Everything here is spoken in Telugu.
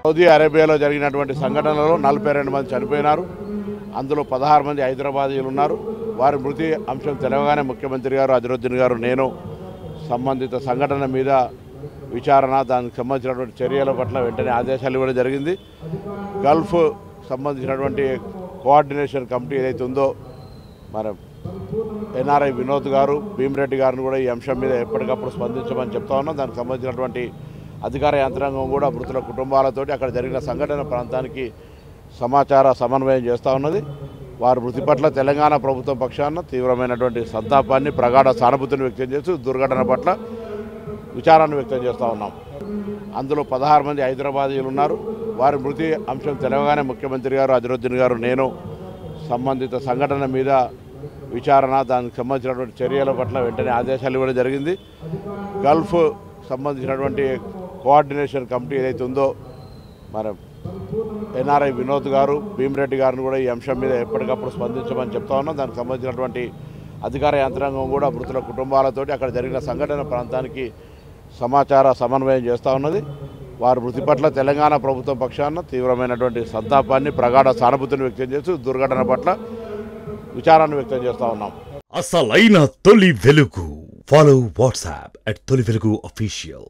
సౌదీ అరేబియాలో జరిగినటువంటి సంఘటనలో 42 మంది చనిపోయినారు. అందులో 16 మంది హైదరాబాదీయులు ఉన్నారు. వారి మృతి అంశం తెలవగానే ముఖ్యమంత్రి గారు అజరుద్దీన్ గారు నేను సంబంధిత సంఘటన మీద విచారణ దానికి సంబంధించినటువంటి చర్యల పట్ల వెంటనే ఆదేశాలు ఇవ్వడం జరిగింది. గల్ఫ్ సంబంధించినటువంటి కోఆర్డినేషన్ కమిటీ ఏదైతే ఉందో మరి ఎన్ఆర్ఐ వినోద్ గారు భీమిరెడ్డి గారిని కూడా ఈ అంశం మీద ఎప్పటికప్పుడు స్పందించమని చెప్తా ఉన్నాం. దానికి సంబంధించినటువంటి అధికార యంత్రాంగం కూడా మృతుల కుటుంబాలతోటి అక్కడ జరిగిన సంఘటన ప్రాంతానికి సమాచార సమన్వయం చేస్తూ ఉన్నది. వారి మృతి పట్ల తెలంగాణ ప్రభుత్వం పక్షాన తీవ్రమైనటువంటి సంతాపాన్ని ప్రగాఢ సానుభూతిని వ్యక్తం చేస్తూ దుర్ఘటన పట్ల విచారాన్ని వ్యక్తం చేస్తూ ఉన్నాం. అందులో 16 మంది హైదరాబాదీయులు ఉన్నారు. వారి మృతి అంశం తెలవగానే ముఖ్యమంత్రి గారు అజరుద్దీన్ గారు నేను సంబంధిత సంఘటన మీద విచారణ దానికి సంబంధించినటువంటి చర్యల పట్ల వెంటనే ఆదేశాలు ఇవ్వడం జరిగింది. గల్ఫ్ సంబంధించినటువంటి కోఆర్డినేషన్ కమిటీ ఏదైతే ఉందో మరి ఎన్ఆర్ఐ వినోద్ గారు భీమిరెడ్డి గారిని కూడా ఈ అంశం మీద ఎప్పటికప్పుడు స్పందించమని చెప్తా ఉన్నాం. దానికి సంబంధించినటువంటి అధికార యంత్రాంగం కూడా మృతుల కుటుంబాలతోటి అక్కడ జరిగిన సంఘటన ప్రాంతానికి సమాచార సమన్వయం చేస్తూ ఉన్నది. వారి మృతి పట్ల తెలంగాణ ప్రభుత్వం పక్షాన తీవ్రమైనటువంటి సంతాపాన్ని ప్రగాఢ సానుభూతిని వ్యక్తం చేస్తూ దుర్ఘటన పట్ల విచారాన్ని వ్యక్తం చేస్తూ ఉన్నాం. అసలైన తొలి వెలుగు. ఫాలో వాట్సాప్ @తొలి వెలుగు official.